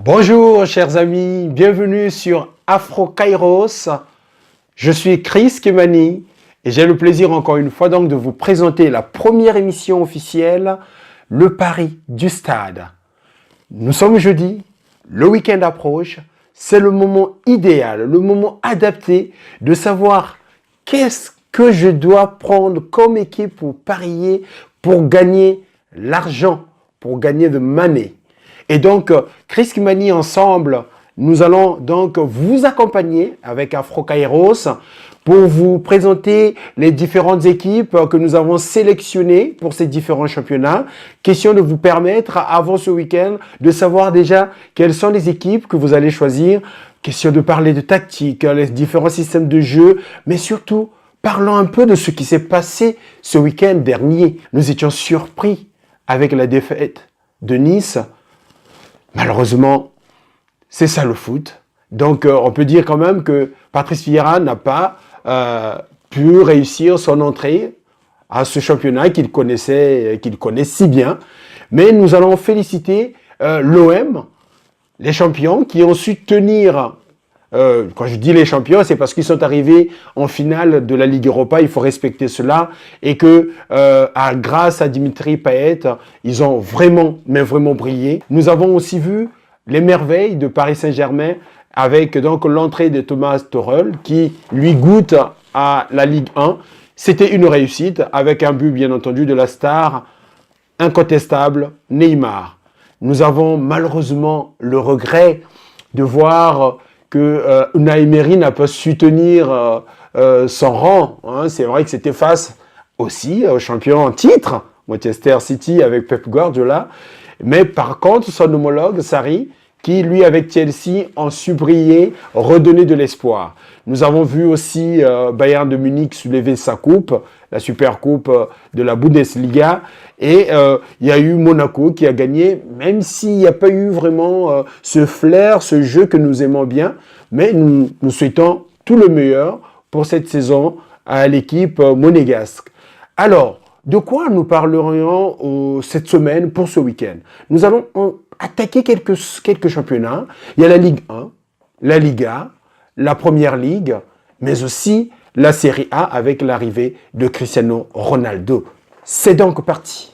Bonjour chers amis, bienvenue sur Afro Kairos. Je suis Chris Kimani et j'ai le plaisir encore une fois donc de vous présenter la première émission officielle, le Pari du Stade. Nous sommes jeudi, le week-end approche, c'est le moment idéal, le moment adapté de savoir qu'est-ce que je dois prendre comme équipe pour parier, pour gagner l'argent, pour gagner de money. Et donc, Chris Kimani ensemble, nous allons donc vous accompagner avec Afro Kairos pour vous présenter les différentes équipes que nous avons sélectionnées pour ces différents championnats. Question de vous permettre, avant ce week-end, de savoir déjà quelles sont les équipes que vous allez choisir. Question de parler de tactique, les différents systèmes de jeu, mais surtout, parlons un peu de ce qui s'est passé ce week-end dernier. Nous étions surpris avec la défaite de Nice. Malheureusement, c'est ça le foot. Donc, on peut dire quand même que Patrice Vieira n'a pas pu réussir son entrée à ce championnat qu'il connaît si bien. Mais nous allons féliciter l'OM, les champions, qui ont su tenir. Quand je dis les champions, c'est parce qu'ils sont arrivés en finale de la Ligue Europa. Il faut respecter cela. Et que grâce à Dimitri Payet, ils ont vraiment brillé. Nous avons aussi vu les merveilles de Paris Saint-Germain avec donc l'entrée de Thomas Tuchel qui lui goûte à la Ligue 1. C'était une réussite avec un but bien entendu de la star incontestable Neymar. Nous avons malheureusement le regret de voir que Unai Emery n'a pas su tenir son rang. Hein. C'est vrai que c'était face aussi au champion en titre, Manchester City avec Pep Guardiola. Mais par contre, son homologue, Sarri, qui lui avec Chelsea ont su briller, redonner de l'espoir. Nous avons vu aussi Bayern de Munich soulever sa coupe, la super coupe de la Bundesliga. Et il y a eu Monaco qui a gagné, même s'il n'y a pas eu vraiment ce flair, ce jeu que nous aimons bien. Mais nous souhaitons tout le meilleur pour cette saison à l'équipe monégasque. Alors, de quoi nous parlerions cette semaine pour ce week-end? Nous allons attaquer quelques championnats. Il y a la Ligue 1, la Liga, la Première Ligue, mais aussi la Serie A avec l'arrivée de Cristiano Ronaldo. C'est donc parti.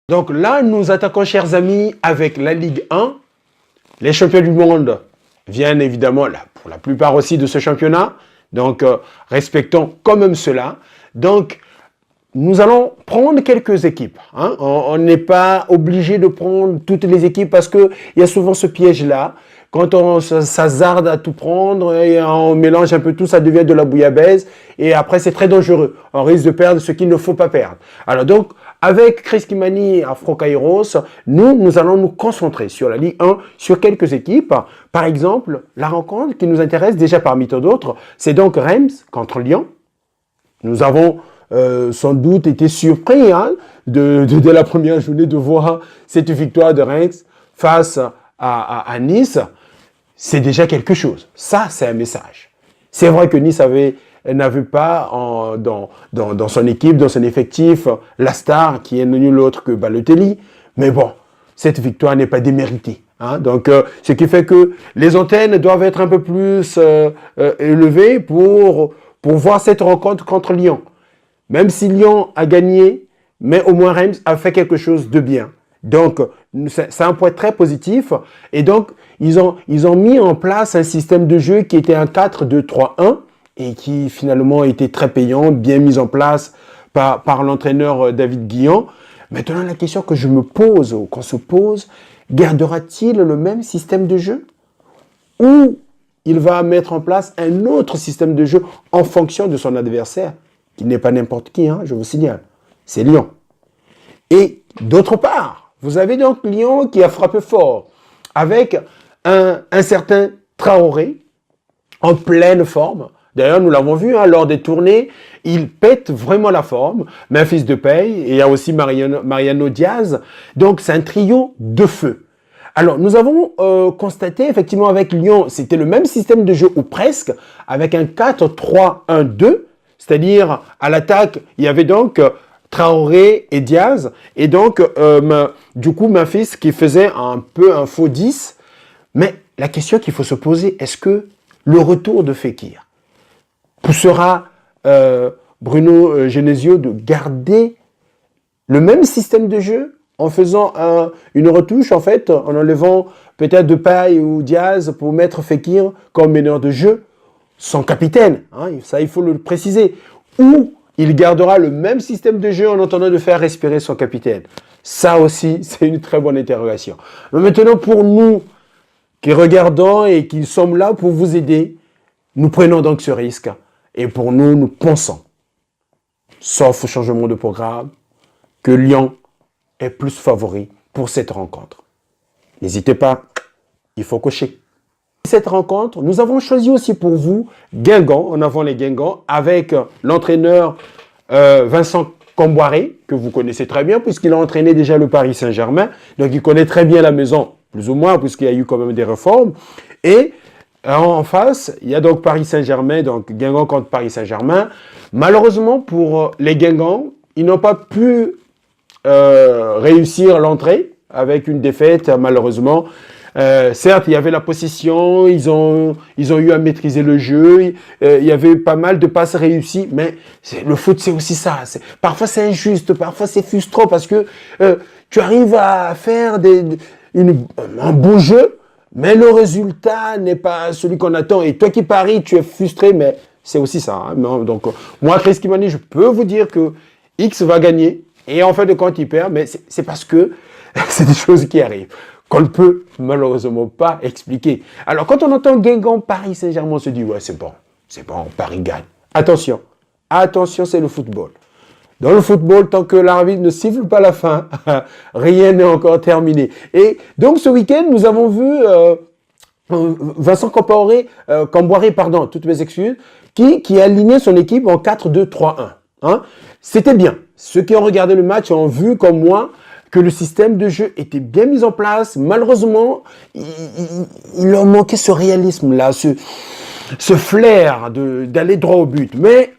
Donc là, nous attaquons, chers amis, avec la Ligue 1. Les champions du monde viennent évidemment, là, pour la plupart aussi, de ce championnat. Donc, respectons quand même cela. Donc, nous allons prendre quelques équipes. Hein. On n'est pas obligé de prendre toutes les équipes parce qu'il y a souvent ce piège-là. Quand on s'hasarde à tout prendre et on mélange un peu tout, ça devient de la bouillabaisse. Et après, c'est très dangereux. On risque de perdre ce qu'il ne faut pas perdre. Alors donc, avec Chris Kimani et Afro Kairos, nous allons nous concentrer sur la Ligue 1, sur quelques équipes. Par exemple, la rencontre qui nous intéresse déjà parmi tant d'autres, c'est donc Reims contre Lyon. Nous avons sans doute été surpris de la première journée de voir cette victoire de Reims face à Nice. C'est déjà quelque chose. Ça, c'est un message. C'est vrai que Nice n'avait pas dans son équipe, dans son effectif, la star qui est nul autre que Balotelli. Mais bon, cette victoire n'est pas déméritée. Hein. Donc, ce qui fait que les antennes doivent être un peu plus élevées pour voir cette rencontre contre Lyon. Même si Lyon a gagné, mais au moins Reims a fait quelque chose de bien. Donc, c'est un point très positif. Et donc, ils ont mis en place un système de jeu qui était un 4-2-3-1 et qui finalement était très payant, bien mis en place par l'entraîneur David Guillon. Maintenant, la question que je me pose, ou qu'on se pose, gardera-t-il le même système de jeu? Ou il va mettre en place un autre système de jeu en fonction de son adversaire, qui n'est pas n'importe qui, hein, je vous signale. C'est Lyon. Et d'autre part, vous avez donc Lyon qui a frappé fort avec un certain Traoré en pleine forme. D'ailleurs, nous l'avons vu hein, lors des tournées, il pète vraiment la forme. Memphis Depay et il y a aussi Mariano Diaz. Donc, c'est un trio de feu. Alors, nous avons constaté effectivement avec Lyon, c'était le même système de jeu ou presque, avec un 4-3-1-2, c'est-à-dire à l'attaque, il y avait donc Traoré et Diaz, et donc du coup Memphis qui faisait un peu un faux 10. Mais la question qu'il faut se poser, est-ce que le retour de Fekir poussera Bruno Genesio de garder le même système de jeu en faisant une retouche, en fait, en enlevant peut-être Depay ou Diaz pour mettre Fekir comme meneur de jeu, son capitaine, hein, ça il faut le préciser, ou il gardera le même système de jeu en attendant de faire respirer son capitaine. Ça aussi, c'est une très bonne interrogation. Mais maintenant, pour nous qui regardons et qui sommes là pour vous aider, nous prenons donc ce risque. Et pour nous, nous pensons, sauf changement de programme, que Lyon est plus favori pour cette rencontre. N'hésitez pas, il faut cocher. Cette rencontre, nous avons choisi aussi pour vous Guingamp, en avant les Guingamp, avec l'entraîneur Vincent Comboiré, que vous connaissez très bien, puisqu'il a entraîné déjà le Paris Saint-Germain. Donc, il connaît très bien la maison, plus ou moins, puisqu'il y a eu quand même des réformes. Et en face, il y a donc Paris Saint-Germain, donc Guingamp contre Paris Saint-Germain. Malheureusement, pour les Guingamp, ils n'ont pas pu réussir l'entrée avec une défaite, malheureusement. Certes, il y avait la possession, ils ont eu à maîtriser le jeu, il y avait pas mal de passes réussies, mais le foot, c'est aussi ça. Parfois, c'est injuste, parfois, c'est frustrant parce que tu arrives à faire un beau jeu, mais le résultat n'est pas celui qu'on attend. Et toi qui paries, tu es frustré, mais c'est aussi ça. Hein. Donc, moi, Chris Kimani, je peux vous dire que X va gagner, et en fin de compte, il perd, mais c'est parce que c'est des choses qui arrivent, qu'on ne peut malheureusement pas expliquer. Alors, quand on entend Guingamp, Paris Saint-Germain, on se dit, ouais, c'est bon, Paris gagne. Attention, c'est le football. Dans le football, tant que l'arbitre ne siffle pas la fin, rien n'est encore terminé. Et donc, ce week-end, nous avons vu Vincent Comboiré, toutes mes excuses, qui a aligné son équipe en 4-2-3-1. Hein? C'était bien. Ceux qui ont regardé le match ont vu, comme moi, que le système de jeu était bien mis en place. Malheureusement, il leur manquait ce réalisme-là, ce flair d'aller droit au but. Mais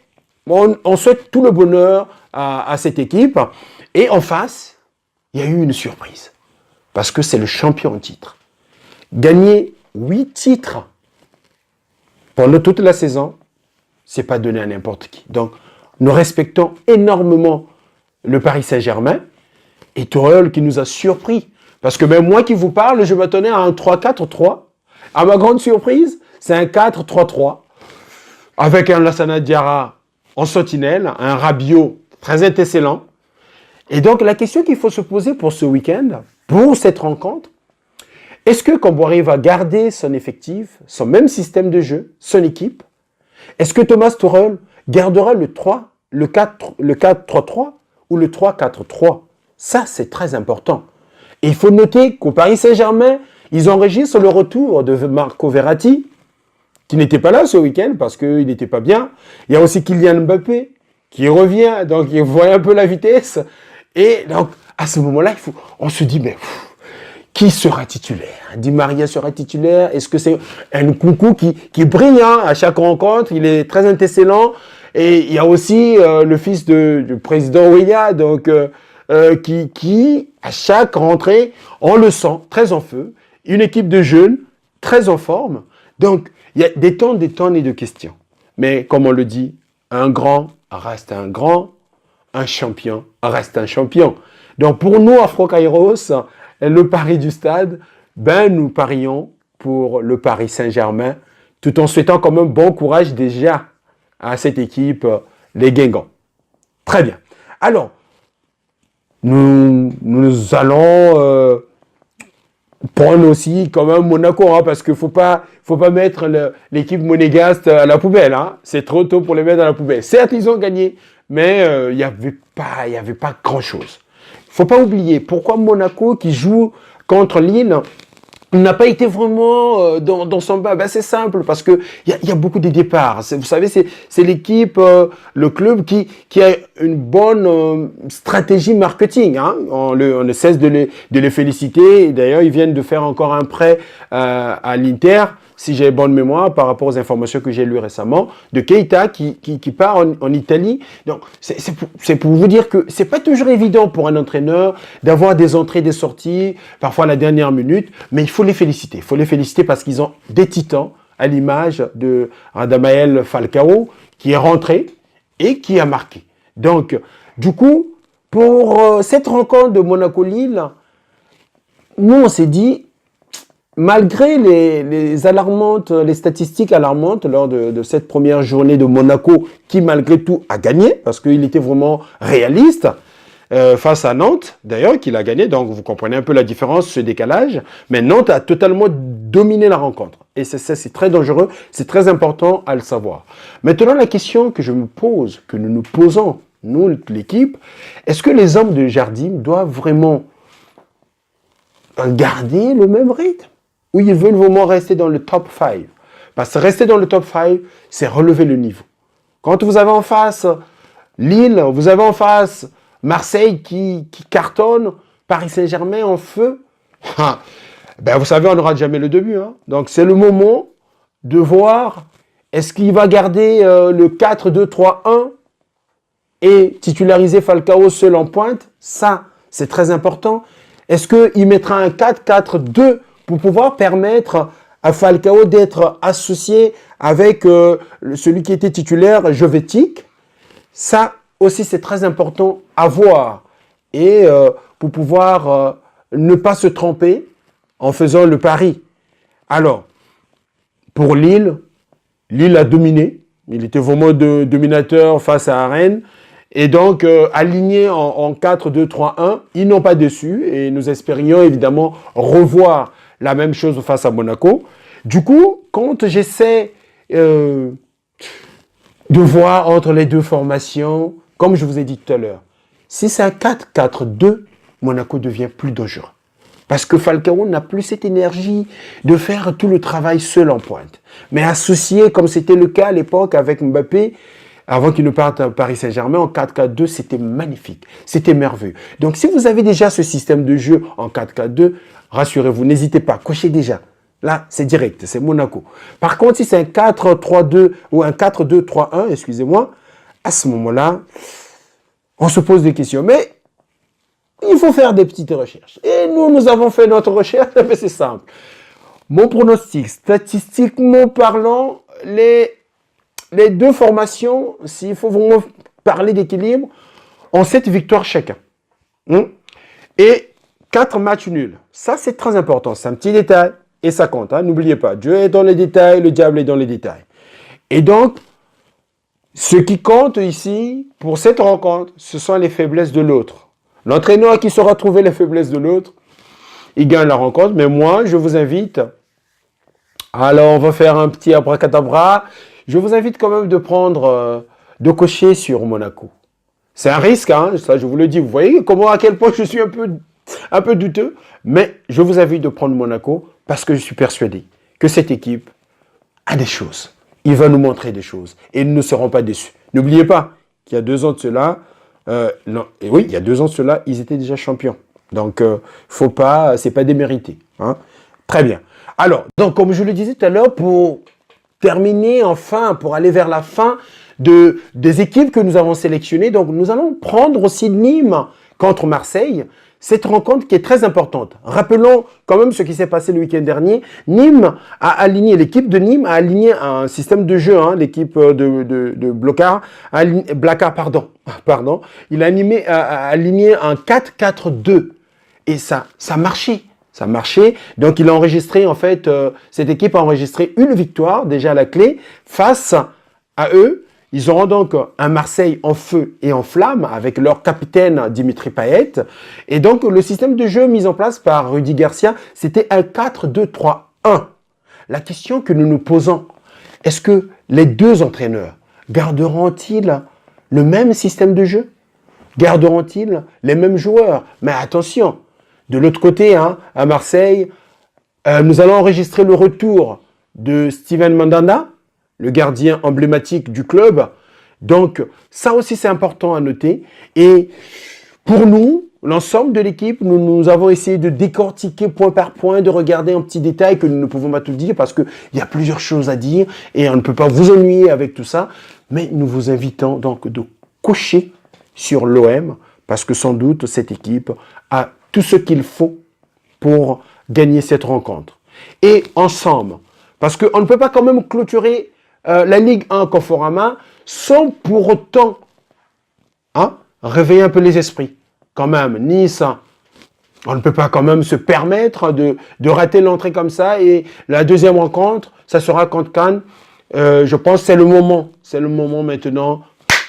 on souhaite tout le bonheur à cette équipe. Et en face, il y a eu une surprise. Parce que c'est le champion en titre. Gagner 8 titres pendant toute la saison, c'est pas donné à n'importe qui. Donc, nous respectons énormément le Paris Saint-Germain et Tourelle qui nous a surpris. Parce que même moi qui vous parle, je m'attendais à un 3-4-3. À ma grande surprise, c'est un 4-3-3 avec un Lassana Diarra en sentinelle, un Rabiot très excellent. Et donc, la question qu'il faut se poser pour ce week-end, pour cette rencontre, est-ce que Comboiré va garder son effectif, son même système de jeu, son équipe? Est-ce que Thomas Tuchel gardera le 4-3-3 ou le 3-4-3? Ça, c'est très important. Et il faut noter qu'au Paris Saint-Germain, ils enregistrent le retour de Marco Verratti, qui n'était pas là ce week-end parce qu'il n'était pas bien. Il y a aussi Kylian Mbappé qui revient, donc il voit un peu la vitesse. Et donc, à ce moment-là, on se dit, mais qui sera titulaire? Di Maria sera titulaire? Est-ce que c'est un Nkunku qui brille hein, à chaque rencontre? Il est très excellent. Et il y a aussi le fils du président Ouya, donc qui, à chaque rentrée, on le sent très en feu. Une équipe de jeunes très en forme. Donc, il y a des tonnes et de questions. Mais comme on le dit, un grand reste un grand, un champion reste un champion. Donc, pour nous, Afro Kairos, le pari du stade, nous parions pour le Paris Saint-Germain, tout en souhaitant quand même bon courage déjà à cette équipe, les Guingamp. Très bien. Alors, nous allons prendre aussi quand même Monaco, hein, parce qu'il faut pas mettre l'équipe monégasque à la poubelle. Hein. C'est trop tôt pour les mettre à la poubelle. Certes, ils ont gagné, mais il y avait pas grand-chose. Faut pas oublier pourquoi Monaco qui joue contre Lille n'a pas été vraiment dans son bas. Ben, c'est simple, parce que y a beaucoup de départs. Vous savez, c'est l'équipe, le club qui a une bonne stratégie marketing. Hein. On ne cesse de les féliciter. D'ailleurs, ils viennent de faire encore un prêt à l'Inter, si j'ai bonne mémoire, par rapport aux informations que j'ai lues récemment, de Keita qui part en Italie. Donc, c'est pour vous dire que c'est pas toujours évident pour un entraîneur d'avoir des entrées, des sorties, parfois à la dernière minute, mais il faut les féliciter. Il faut les féliciter parce qu'ils ont des titans, à l'image de Radamel Falcao, qui est rentré et qui a marqué. Donc, du coup, pour cette rencontre de Monaco-Lille, nous, on s'est dit, malgré les statistiques alarmantes lors de cette première journée de Monaco, qui malgré tout a gagné, parce qu'il était vraiment réaliste, face à Nantes, d'ailleurs, qu'il a gagné, donc vous comprenez un peu la différence, ce décalage, mais Nantes a totalement dominé la rencontre. Et c'est très dangereux, c'est très important à le savoir. Maintenant, la question que je me pose, que nous nous posons, nous, l'équipe, est-ce que les hommes de Jardim doivent vraiment garder le même rythme? Ou ils veulent vraiment rester dans le top 5? Parce que rester dans le top 5, c'est relever le niveau. Quand vous avez en face Lille, vous avez en face Marseille qui cartonne, Paris Saint-Germain en feu, ben vous savez, on n'aura jamais le début. Hein. Donc c'est le moment de voir, est-ce qu'il va garder le 4-2-3-1 et titulariser Falcao seul en pointe? Ça, c'est très important. Est-ce qu'il mettra un 4-4-2 pour pouvoir permettre à Falcao d'être associé avec celui qui était titulaire, Jovetic? Ça aussi, c'est très important à voir. Et pour pouvoir ne pas se tromper en faisant le pari. Alors, pour Lille, Lille a dominé. Il était vraiment dominateur face à Rennes. Et donc, aligné en 4-2-3-1, ils n'ont pas déçu. Et nous espérions évidemment revoir la même chose face à Monaco. Du coup, quand j'essaie de voir entre les deux formations, comme je vous ai dit tout à l'heure, si c'est un 4-4-2, Monaco devient plus dangereux. Parce que Falcao n'a plus cette énergie de faire tout le travail seul en pointe. Mais associé, comme c'était le cas à l'époque avec Mbappé, avant qu'il ne parte à Paris Saint-Germain, en 4-4-2, c'était magnifique. C'était merveilleux. Donc, si vous avez déjà ce système de jeu en 4-4-2, rassurez-vous, n'hésitez pas, cochez déjà. Là, c'est direct, c'est Monaco. Par contre, si c'est un 4-3-2 ou un 4-2-3-1, excusez-moi, à ce moment-là, on se pose des questions. Mais il faut faire des petites recherches. Et nous avons fait notre recherche, mais c'est simple. Mon pronostic, statistiquement parlant, les deux formations, s'il faut vraiment parler d'équilibre, ont 7 victoires chacun. Et 4 matchs nuls. Ça, c'est très important. C'est un petit détail et ça compte. Hein. N'oubliez pas, Dieu est dans les détails, le diable est dans les détails. Et donc, ce qui compte ici, pour cette rencontre, ce sont les faiblesses de l'autre. L'entraîneur qui saura trouver les faiblesses de l'autre, il gagne la rencontre. Mais moi, je vous invite, alors on va faire un petit abracadabra, je vous invite quand même de prendre, de cocher sur Monaco. C'est un risque, hein, ça je vous le dis. Vous voyez à quel point je suis un peu douteux. Mais je vous invite de prendre Monaco parce que je suis persuadé que cette équipe a des choses. Il va nous montrer des choses et nous ne serons pas déçus. N'oubliez pas qu'il y a 2 ans de cela, il y a 2 ans de cela, ils étaient déjà champions. Donc, faut pas, c'est pas démérité. Hein. Très bien. Alors, donc, comme je le disais tout à l'heure, pour terminer enfin, pour aller vers la fin des équipes que nous avons sélectionnées, donc nous allons prendre aussi Nîmes contre Marseille. Cette rencontre qui est très importante. Rappelons quand même ce qui s'est passé le week-end dernier. L'équipe de Nîmes a aligné un système de jeu, hein, l'équipe de Blacard, pardon. Il a aligné un 4-4-2. Et ça marchait. Ça marchait. Donc, il a enregistré, en fait, cette équipe a enregistré une victoire déjà à la clé face à eux. Ils auront donc un Marseille en feu et en flamme avec leur capitaine Dimitri Payet. Et donc, le système de jeu mis en place par Rudy Garcia, c'était un 4-2-3-1. La question que nous nous posons, est-ce que les deux entraîneurs garderont-ils le même système de jeu? Garderont-ils les mêmes joueurs? Mais attention, de l'autre côté, hein, à Marseille, nous allons enregistrer le retour de Steven Mandanda, le gardien emblématique du club. Donc, ça aussi, c'est important à noter. Et pour nous, l'ensemble de l'équipe, nous avons essayé de décortiquer point par point, de regarder en petits détails que nous ne pouvons pas tout dire parce qu'il y a plusieurs choses à dire et on ne peut pas vous ennuyer avec tout ça. Mais nous vous invitons donc de cocher sur l'OM parce que sans doute cette équipe a tout ce qu'il faut pour gagner cette rencontre. Et ensemble, parce qu'on ne peut pas quand même clôturer la Ligue 1 Conforama sans pour autant réveiller un peu les esprits. Quand même, Nice, on ne peut pas quand même se permettre de rater l'entrée comme ça. Et la deuxième rencontre, ça sera contre Cannes. Je pense que c'est le moment. C'est le moment maintenant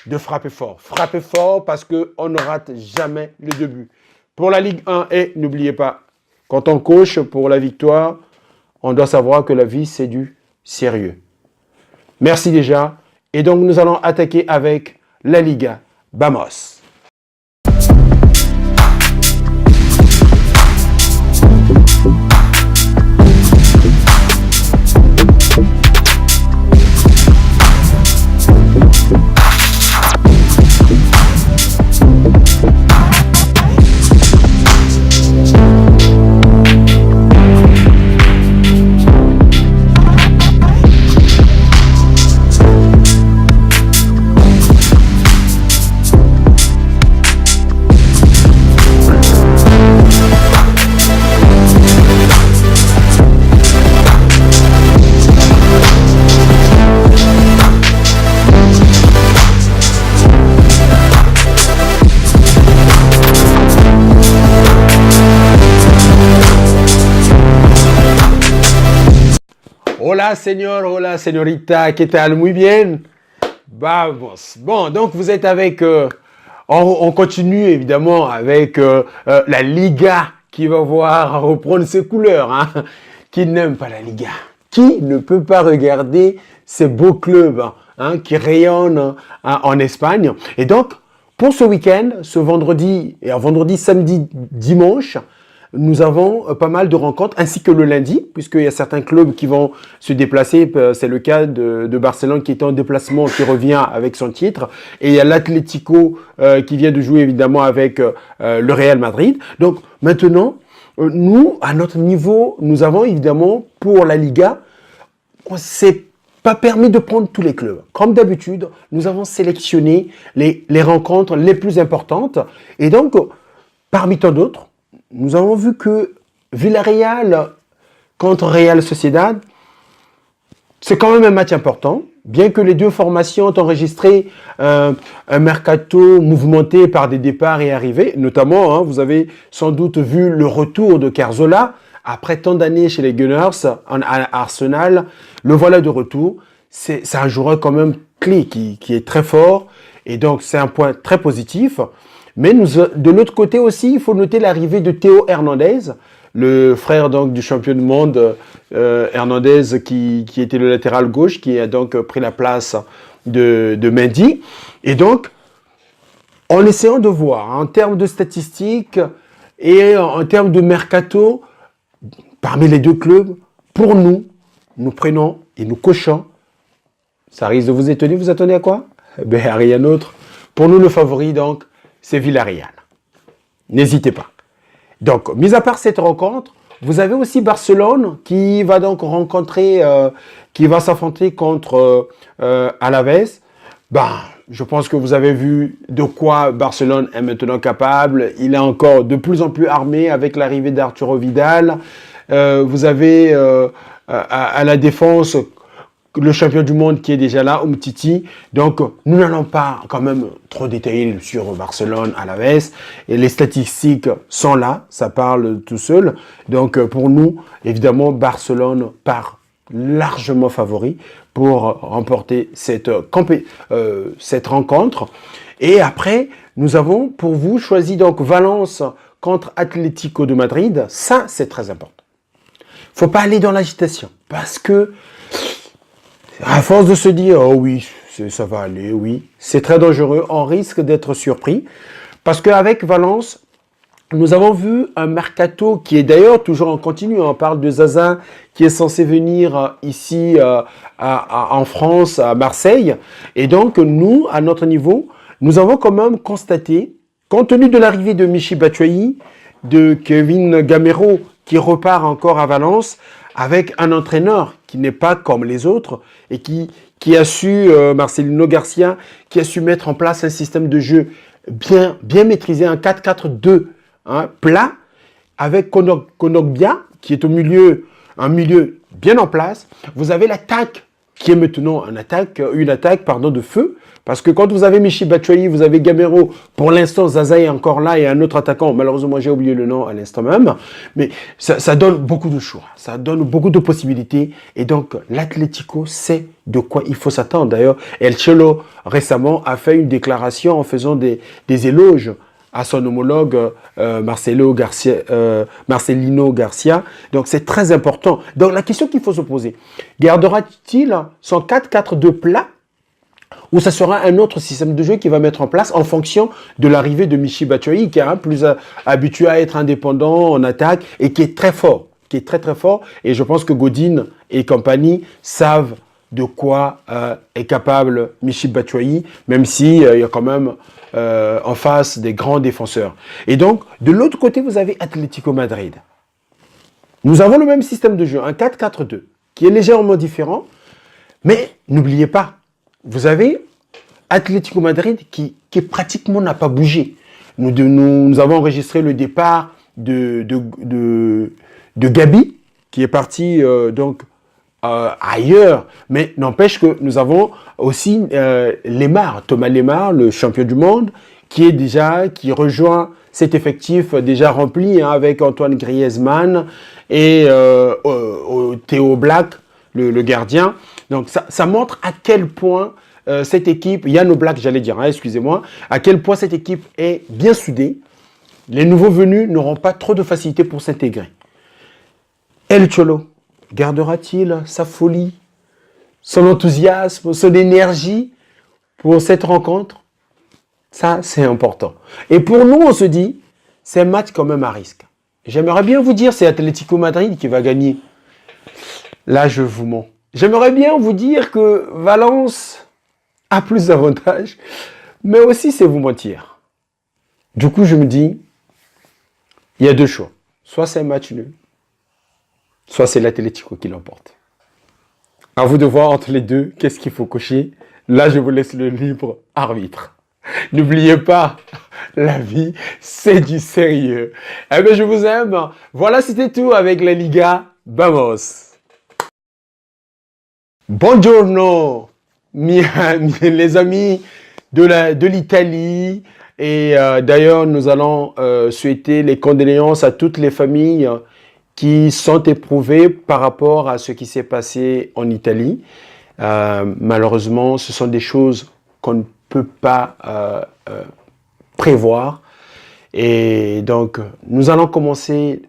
de frapper fort. Frapper fort parce qu'on ne rate jamais le début. Pour la Ligue 1, et n'oubliez pas, quand on coche pour la victoire, on doit savoir que la vie, c'est du sérieux. Merci déjà. Et donc, nous allons attaquer avec la Liga. Vamos! Hola, señor, hola, señorita, ¿qué tal? Muy bien. Vamos. Bon, donc vous êtes avec... on continue évidemment avec la Liga qui va voir reprendre ses couleurs. Hein. Qui n'aime pas la Liga? Qui ne peut pas regarder ces beaux clubs qui rayonnent en Espagne? Et donc, pour ce week-end, ce vendredi, et un vendredi, samedi, dimanche, nous avons pas mal de rencontres, ainsi que le lundi, puisqu'il y a certains clubs qui vont se déplacer. C'est le cas de Barcelone qui est en déplacement, qui revient avec son titre. Et il y a l'Atlético qui vient de jouer évidemment avec le Real Madrid. Donc maintenant, nous, à notre niveau, nous avons évidemment pour la Liga, on s'est pas permis de prendre tous les clubs. Comme d'habitude, nous avons sélectionné les rencontres les plus importantes. Et donc, parmi tant d'autres, nous avons vu que Villarreal contre Real Sociedad, c'est quand même un match important, bien que les deux formations ont enregistré un mercato mouvementé par des départs et arrivées. Notamment, vous avez sans doute vu le retour de Cazorla. Après tant d'années chez les Gunners, à Arsenal, le voilà de retour. C'est un joueur quand même clé qui est très fort. Et donc, c'est un point très positif. Mais de l'autre côté aussi, il faut noter l'arrivée de Théo Hernandez, le frère donc du champion du monde Hernandez qui était le latéral gauche, qui a donc pris la place de Mendy. Et donc, en essayant de voir en termes de statistiques et en termes de mercato, parmi les deux clubs, pour nous prenons et nous cochons. Ça risque de vous étonner, vous attendez à quoi? Ben, à rien d'autre. Pour nous, le favori, donc, c'est Villarreal. N'hésitez pas. Donc, mis à part cette rencontre, vous avez aussi Barcelone qui va donc qui va s'affronter contre Alaves. Je pense que vous avez vu de quoi Barcelone est maintenant capable. Il est encore de plus en plus armé avec l'arrivée d'Arturo Vidal. Vous avez à la défense le champion du monde qui est déjà là, Umtiti. Donc, nous n'allons pas quand même trop détailler sur Barcelone à la veste. Et les statistiques sont là, ça parle tout seul. Donc, pour nous, évidemment, Barcelone part largement favori pour remporter cette rencontre. Et après, nous avons pour vous choisi donc Valence contre Atlético de Madrid. Ça, c'est très important. Il ne faut pas aller dans l'agitation parce que à force de se dire « Oh oui, ça va aller, oui », c'est très dangereux. On risque d'être surpris parce qu'avec Valence, nous avons vu un mercato qui est d'ailleurs toujours en continu. On parle de Zaza qui est censé venir ici en France, à Marseille. Et donc, nous, à notre niveau, nous avons quand même constaté, compte tenu de l'arrivée de Michy Batshuayi, de Kevin Gamero qui repart encore à Valence, avec un entraîneur qui n'est pas comme les autres et qui a su, Marcelino Garcia, qui a su mettre en place un système de jeu bien maîtrisé, un 4-4-2 plat, avec Konogbia, qui est au milieu, un milieu bien en place. Vous avez l'attaque, qui est maintenant une attaque de feu, parce que quand vous avez Michy Batshuayi, vous avez Gamero, pour l'instant Zaza est encore là et un autre attaquant, malheureusement j'ai oublié le nom à l'instant même, mais ça donne beaucoup de choix, ça donne beaucoup de possibilités, et donc l'Atlético sait de quoi il faut s'attendre. D'ailleurs, El Cholo récemment a fait une déclaration en faisant des éloges à son homologue Marcelino Garcia. Donc c'est très important. Donc la question qu'il faut se poser, gardera-t-il son 4-4-2 plat ou ça sera un autre système de jeu qu'il va mettre en place en fonction de l'arrivée de Michy Batshuayi, qui est plus habitué à être indépendant en attaque et qui est très fort, qui est très très fort. Et je pense que Godin et compagnie savent de quoi est capable Michy Batshuayi, même si il y a quand même en face des grands défenseurs. Et donc, de l'autre côté, vous avez Atlético Madrid. Nous avons le même système de jeu, un 4-4-2, qui est légèrement différent, mais n'oubliez pas, vous avez Atlético Madrid qui pratiquement n'a pas bougé. Nous avons enregistré le départ de Gabi, qui est parti ailleurs, mais n'empêche que nous avons aussi Thomas Lemar, le champion du monde, qui rejoint cet effectif déjà rempli avec Antoine Griezmann et Theo Black, le gardien. Donc ça montre à quel point cette équipe, Yann Oblak j'allais dire, excusez-moi, à quel point cette équipe est bien soudée. Les nouveaux venus n'auront pas trop de facilité pour s'intégrer. El Cholo gardera-t-il sa folie, son enthousiasme, son énergie pour cette rencontre? Ça, c'est important. Et pour nous, on se dit, c'est un match quand même à risque. J'aimerais bien vous dire, c'est Atlético Madrid qui va gagner. Là, je vous mens. J'aimerais bien vous dire que Valence a plus d'avantages, mais aussi c'est vous mentir. Du coup, je me dis, il y a deux choix. Soit c'est un match nul, soit c'est l'Atlético qui l'emporte. À vous de voir entre les deux, qu'est-ce qu'il faut cocher. Là, je vous laisse le libre arbitre. N'oubliez pas, la vie, c'est du sérieux. Eh bien, je vous aime. Voilà, c'était tout avec la Liga. Vamos! Buongiorno, les amis de l'Italie. Et d'ailleurs, nous allons souhaiter les condoléances à toutes les familles qui sont éprouvées par rapport à ce qui s'est passé en Italie. Malheureusement, ce sont des choses qu'on ne peut pas prévoir. Et donc, nous allons commencer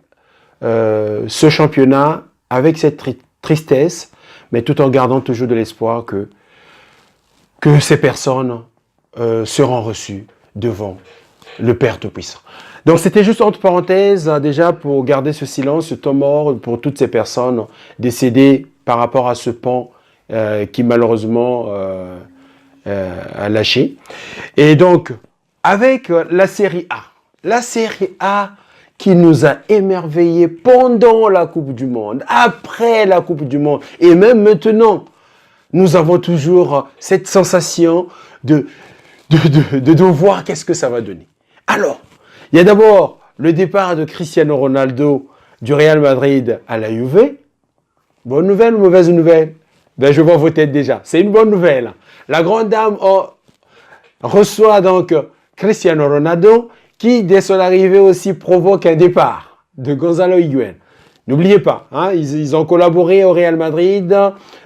ce championnat avec cette tristesse, mais tout en gardant toujours de l'espoir que ces personnes seront reçues devant le Père Tout-Puissant. Donc c'était juste entre parenthèses, déjà pour garder ce silence, ce temps mort pour toutes ces personnes décédées par rapport à ce pont qui malheureusement a lâché. Et donc, avec la Série A qui nous a émerveillés pendant la Coupe du Monde, après la Coupe du Monde, et même maintenant, nous avons toujours cette sensation de voir qu'est-ce que ça va donner. Alors, il y a d'abord le départ de Cristiano Ronaldo du Real Madrid à la Juve. Bonne nouvelle ou mauvaise nouvelle? Ben, je vois vos têtes déjà. C'est une bonne nouvelle. La grande dame reçoit donc Cristiano Ronaldo qui, dès son arrivée aussi, provoque un départ de Gonzalo Higuaín. N'oubliez pas, hein, ils ont collaboré au Real Madrid,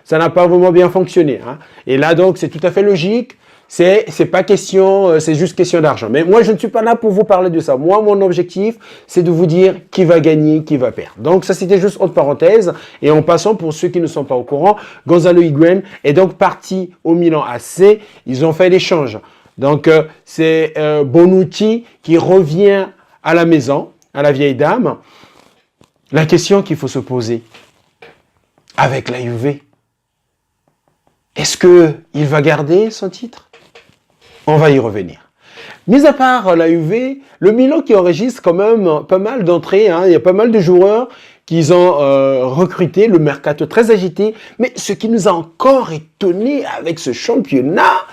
ça n'a pas vraiment bien fonctionné. Hein. Et là, donc, c'est tout à fait logique. C'est pas question, c'est juste question d'argent. Mais moi, je ne suis pas là pour vous parler de ça. Moi, mon objectif, c'est de vous dire qui va gagner, qui va perdre. Donc, ça, c'était juste entre parenthèses. Et en passant, pour ceux qui ne sont pas au courant, Gonzalo Higuaín est donc parti au Milan AC. Ils ont fait l'échange. Donc, c'est Bonucci qui revient à la maison, à la vieille dame. La question qu'il faut se poser avec la Juve, est-ce qu'il va garder son titre? On va y revenir. Mis à part la Juve, le Milan qui enregistre quand même pas mal d'entrées, hein, il y a pas mal de joueurs qu'ils ont recrutés, le mercato très agité. Mais ce qui nous a encore étonné avec ce championnat,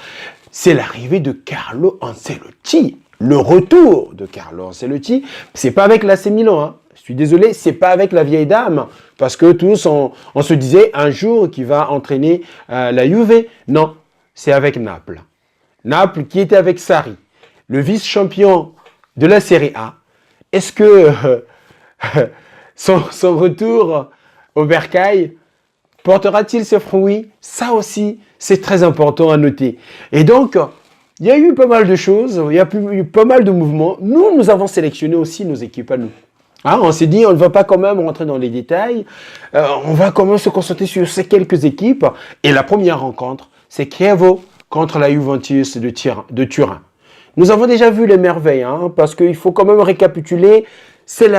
c'est l'arrivée de Carlo Ancelotti. Le retour de Carlo Ancelotti, c'est pas avec l'AC Milan, hein. Je suis désolé, c'est pas avec la vieille dame, parce que tous, on se disait un jour qu'il va entraîner la Juve. Non, c'est avec Naples. Naples qui était avec Sarri, le vice-champion de la Serie A. Est-ce que son retour au Bercail portera-t-il ses fruits? Ça aussi, c'est très important à noter. Et donc, il y a eu pas mal de choses, il y a eu pas mal de mouvements. Nous avons sélectionné aussi nos équipes à nous. Hein, on s'est dit, on ne va pas quand même rentrer dans les détails. On va quand même se concentrer sur ces quelques équipes. Et la première rencontre, c'est Chievo contre la Juventus de Turin. Nous avons déjà vu les merveilles, hein, parce qu'il faut quand même récapituler. C'est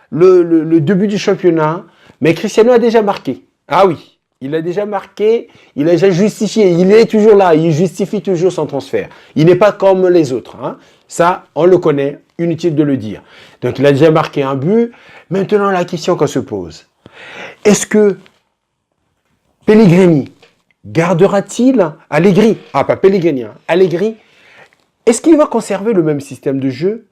le début du championnat, mais Cristiano a déjà marqué. Ah oui, il a déjà marqué, il a déjà justifié, il est toujours là, il justifie toujours son transfert. Il n'est pas comme les autres. Hein. Ça, on le connaît, inutile de le dire. Donc, il a déjà marqué un but. Maintenant, la question qu'on se pose, est-ce que Pellegrini gardera-t-il Allegri? Ah, pas Pellegrini, hein, Allegri. Est-ce qu'il va conserver le même système de jeu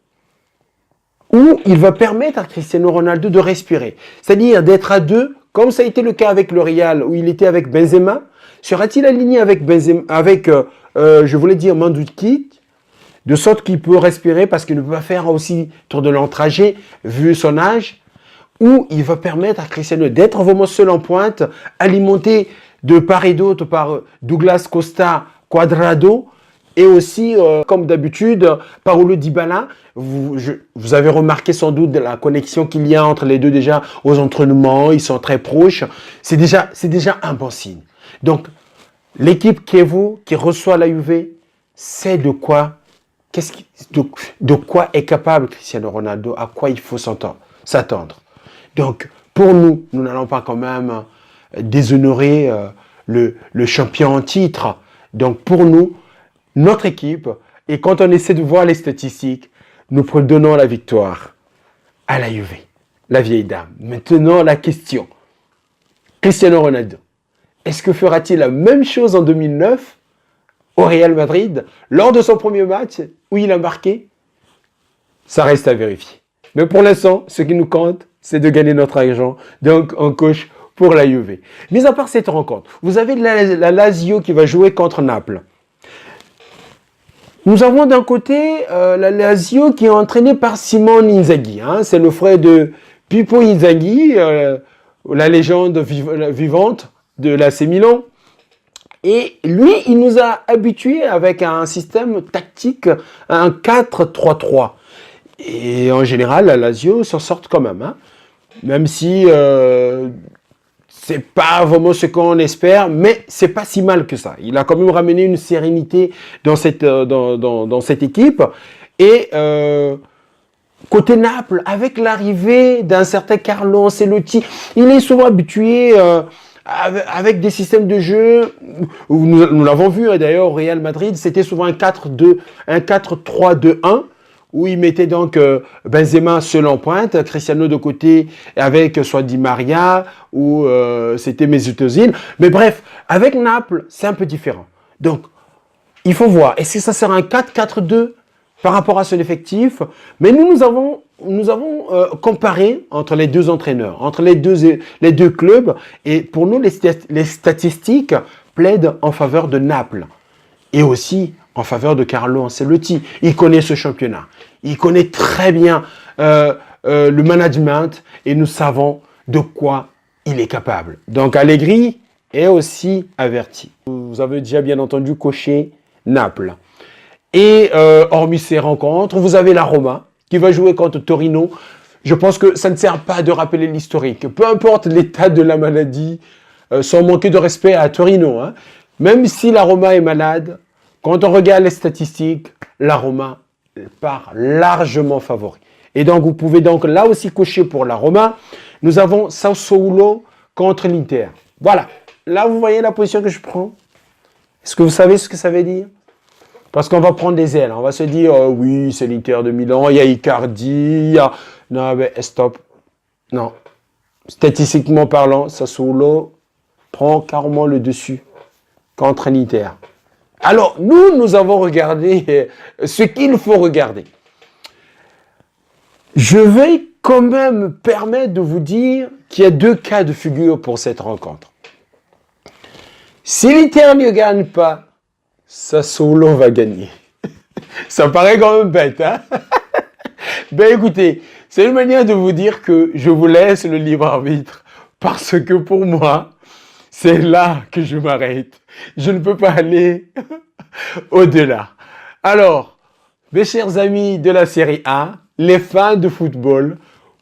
ou il va permettre à Cristiano Ronaldo de respirer? C'est-à-dire d'être à deux, comme ça a été le cas avec le Real où il était avec Benzema. Sera-t-il aligné avec Benzema, je voulais dire Mandzukic, de sorte qu'il peut respirer parce qu'il ne peut pas faire aussi tour de long trajet vu son âge, ou il va permettre à Cristiano d'être vraiment seul en pointe, alimenté de part et d'autre par Douglas Costa, Cuadrado, et aussi, comme d'habitude, Paulo Dybala. Vous avez remarqué sans doute la connexion qu'il y a entre les deux déjà aux entraînements, ils sont très proches. C'est déjà un bon signe. Donc, l'équipe Chievo qui reçoit la Juve sait de quoi est capable Cristiano Ronaldo, à quoi il faut s'attendre. Donc, pour nous n'allons pas quand même déshonorer le champion en titre. Donc, pour nous, notre équipe, et quand on essaie de voir les statistiques, nous donnons la victoire à la Juve, la vieille dame. Maintenant, la question. Cristiano Ronaldo, est-ce que fera-t-il la même chose en 2009 au Real Madrid, lors de son premier match où il a marqué? Ça reste à vérifier. Mais pour l'instant, ce qui nous compte, c'est de gagner notre argent. Donc, on coche pour la Juve. Mis à part cette rencontre, vous avez la Lazio qui va jouer contre Naples. Nous avons d'un côté la Lazio qui est entraînée par Simone Inzaghi. Hein, c'est le frère de Pippo Inzaghi, la légende vivante de l'AC Milan. Et lui, il nous a habitués avec un système tactique, un 4-3-3. Et en général, la Lazio s'en sort quand même. Hein, même si c'est pas vraiment ce qu'on espère, mais c'est pas si mal que ça. Il a quand même ramené une sérénité dans cette équipe. Et côté Naples, avec l'arrivée d'un certain Carlo Ancelotti, il est souvent habitué avec des systèmes de jeu. Nous l'avons vu d'ailleurs au Real Madrid, c'était souvent un 4-3-2-1. Où il mettait donc Benzema seul en pointe, Cristiano de côté avec soit Di Maria ou c'était Mesut Özil. Mais bref, avec Naples, c'est un peu différent. Donc, il faut voir. Est-ce que ça sera un 4-4-2 par rapport à son effectif? Mais nous avons comparé entre les deux entraîneurs, entre les deux clubs. Et pour nous, les statistiques plaident en faveur de Naples. Et aussi en faveur de Carlo Ancelotti. Il connaît ce championnat. Il connaît très bien le management et nous savons de quoi il est capable. Donc Allegri est aussi averti. Vous avez déjà bien entendu cocher Naples. Et hormis ces rencontres, vous avez la Roma qui va jouer contre Torino. Je pense que ça ne sert pas de rappeler l'historique. Peu importe l'état de la maladie, sans manquer de respect à Torino. Hein. Même si la Roma est malade, quand on regarde les statistiques, la Roma part largement favori. Et donc, vous pouvez donc là aussi cocher pour la Roma. Nous avons Sassuolo contre l'Inter. Voilà. Là, vous voyez la position que je prends. Est-ce que vous savez ce que ça veut dire? Parce qu'on va prendre des ailes. On va se dire, oui, c'est l'Inter de Milan, il y a Icardi, il y a... Non, mais stop. Non. Statistiquement parlant, Sassuolo prend carrément le dessus contre l'Inter. Alors, nous avons regardé ce qu'il faut regarder. Je vais quand même me permettre de vous dire qu'il y a deux cas de figure pour cette rencontre. Si l'Inter ne gagne pas, Sassuolo va gagner. Ça paraît quand même bête, hein? Ben écoutez, c'est une manière de vous dire que je vous laisse le libre arbitre. Parce que pour moi, c'est là que je m'arrête. Je ne peux pas aller au-delà. Alors, mes chers amis de la Série A, les fans de football,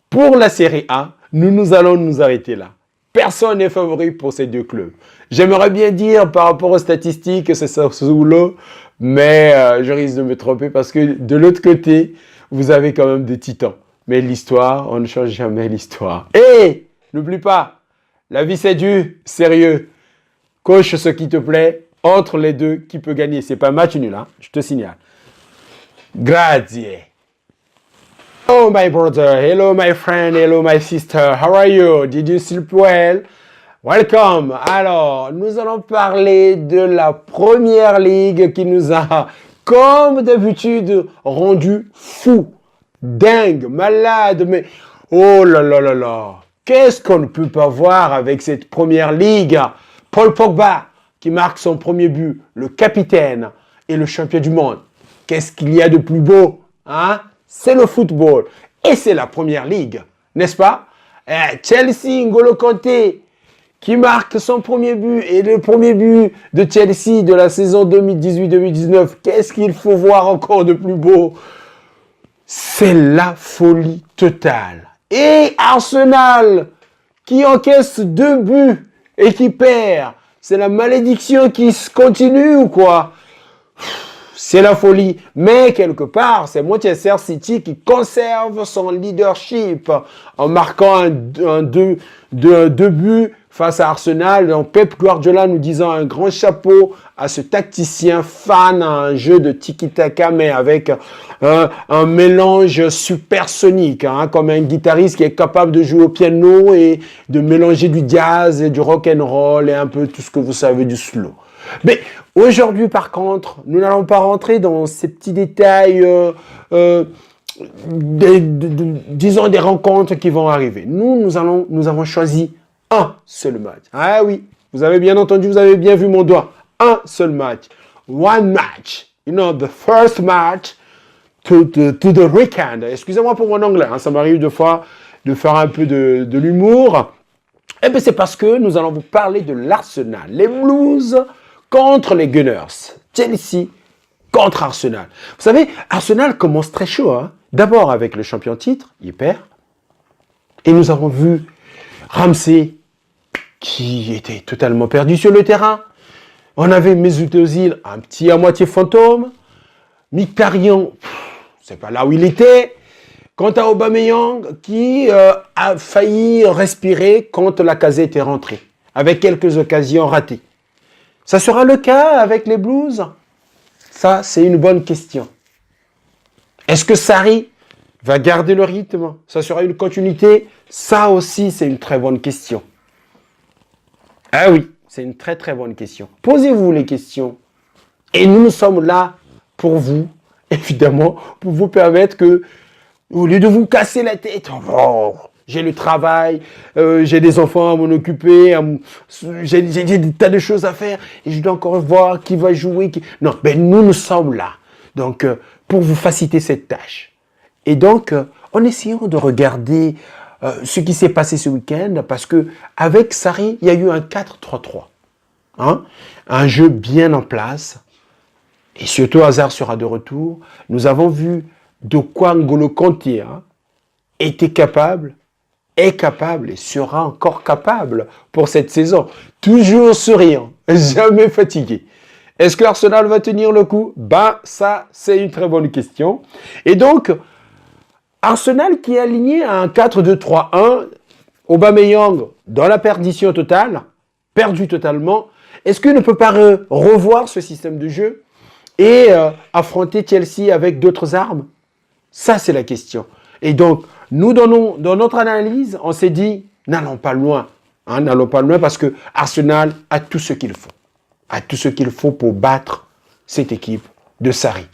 pour la Série A, nous allons nous arrêter là. Personne n'est favori pour ces deux clubs. J'aimerais bien dire par rapport aux statistiques que c'est Sassuolo, mais je risque de me tromper parce que de l'autre côté, vous avez quand même des titans. Mais l'histoire, on ne change jamais l'histoire. Et n'oublie pas, la vie c'est du sérieux. Coche ce qui te plaît, entre les deux, qui peut gagner. C'est pas un match nul, hein, je te signale. Grazie. Hello my brother, hello my friend, hello my sister, how are you? Did you sleep well? Welcome. Alors, nous allons parler de la première ligue qui nous a, comme d'habitude, rendu fous, dingue, malade, mais oh là là là là. Qu'est-ce qu'on ne peut pas voir avec cette première ligue? Paul Pogba qui marque son premier but, le capitaine et le champion du monde. Qu'est-ce qu'il y a de plus beau, hein? C'est le football. Et c'est la première ligue, n'est-ce pas? Chelsea, N'Golo Kanté, qui marque son premier but et le premier but de Chelsea de la saison 2018-2019. Qu'est-ce qu'il faut voir encore de plus beau? C'est la folie totale. Et Arsenal, qui encaisse 2 buts et qui perd. C'est la malédiction qui continue ou quoi? C'est la folie. Mais quelque part, c'est Manchester City qui conserve son leadership en marquant deux buts face à Arsenal. Donc Pep Guardiola nous disant un grand chapeau à ce tacticien fan à un jeu de tiki-taka, mais avec un mélange supersonique, hein, comme un guitariste qui est capable de jouer au piano et de mélanger du jazz et du rock and roll et un peu tout ce que vous savez du slow. Mais aujourd'hui, par contre, nous n'allons pas rentrer dans ces petits détails, disons des rencontres qui vont arriver. Nous avons choisi un seul match. Ah oui, vous avez bien entendu, vous avez bien vu mon doigt. Un seul match. One match. You know, the first match to the weekend. Excusez-moi pour mon anglais, hein, ça m'arrive de fois de faire un peu de l'humour. Eh bien, c'est parce que nous allons vous parler de l'Arsenal. Les Blues contre les Gunners. Chelsea contre Arsenal. Vous savez, Arsenal commence très chaud. Hein. D'abord avec le champion titre, il perd. Et nous avons vu Ramsey qui était totalement perdu sur le terrain. On avait Mesut Özil, un petit à moitié fantôme. Mkhitaryan, c'est pas là où il était. Quant à Aubameyang, qui a failli respirer quand Lacazette est rentré, avec quelques occasions ratées. Ça sera le cas avec les Blues? Ça, c'est une bonne question. Est-ce que Sarri va garder le rythme? Ça sera une continuité? Ça aussi, c'est une très bonne question. Ah oui, c'est une très très bonne question. Posez-vous les questions. Et nous sommes là pour vous, évidemment, pour vous permettre que, au lieu de vous casser la tête, oh, j'ai le travail, j'ai des enfants à m'en occuper, j'ai des tas de choses à faire, et je dois encore voir qui va jouer. Non, ben nous sommes là, donc pour vous faciliter cette tâche. Et donc, en essayant de regarder ce qui s'est passé ce week-end, parce que avec Sarri, il y a eu un 4-3-3. Hein? Un jeu bien en place. Et surtout, Hazard sera de retour. Nous avons vu de quoi N'Golo Kanté était capable, est capable et sera encore capable pour cette saison. Toujours souriant, jamais fatigué. Est-ce que l'Arsenal va tenir le coup? Ben, ça, c'est une très bonne question. Et donc, Arsenal qui est aligné à un 4-2-3-1, Aubameyang dans la perdition totale, perdu totalement. Est-ce qu'il ne peut pas revoir ce système de jeu et affronter Chelsea avec d'autres armes? Ça, c'est la question. Et donc, nous, dans notre analyse, on s'est dit, n'allons pas loin. Hein, n'allons pas loin parce que Arsenal a tout ce qu'il faut. A tout ce qu'il faut pour battre cette équipe de Sarri.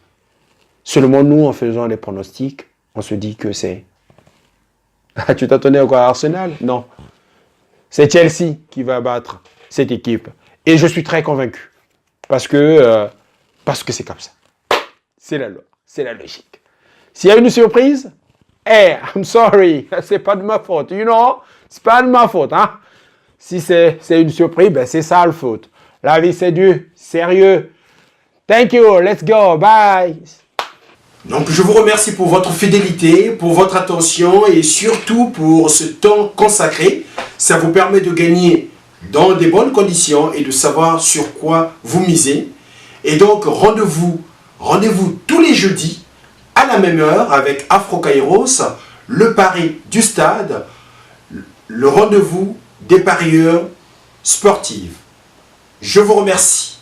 Seulement, nous, en faisant les pronostics, on se dit que c'est... Ah, tu t'attendais à quoi, à Arsenal? Non. C'est Chelsea qui va battre cette équipe. Et je suis très convaincu. Parce que c'est comme ça. C'est la loi. C'est la logique. S'il y a une surprise, hey, I'm sorry, c'est pas de ma faute. You know, c'est pas de ma faute. Hein? Si c'est une surprise, ben c'est ça la faute. La vie, c'est du sérieux. Thank you. Let's go. Bye. Donc, je vous remercie pour votre fidélité, pour votre attention et surtout pour ce temps consacré. Ça vous permet de gagner dans des bonnes conditions et de savoir sur quoi vous misez. Et donc, rendez-vous tous les jeudis à la même heure avec Afro Kairos, le pari du stade, le rendez-vous des parieurs sportifs. Je vous remercie.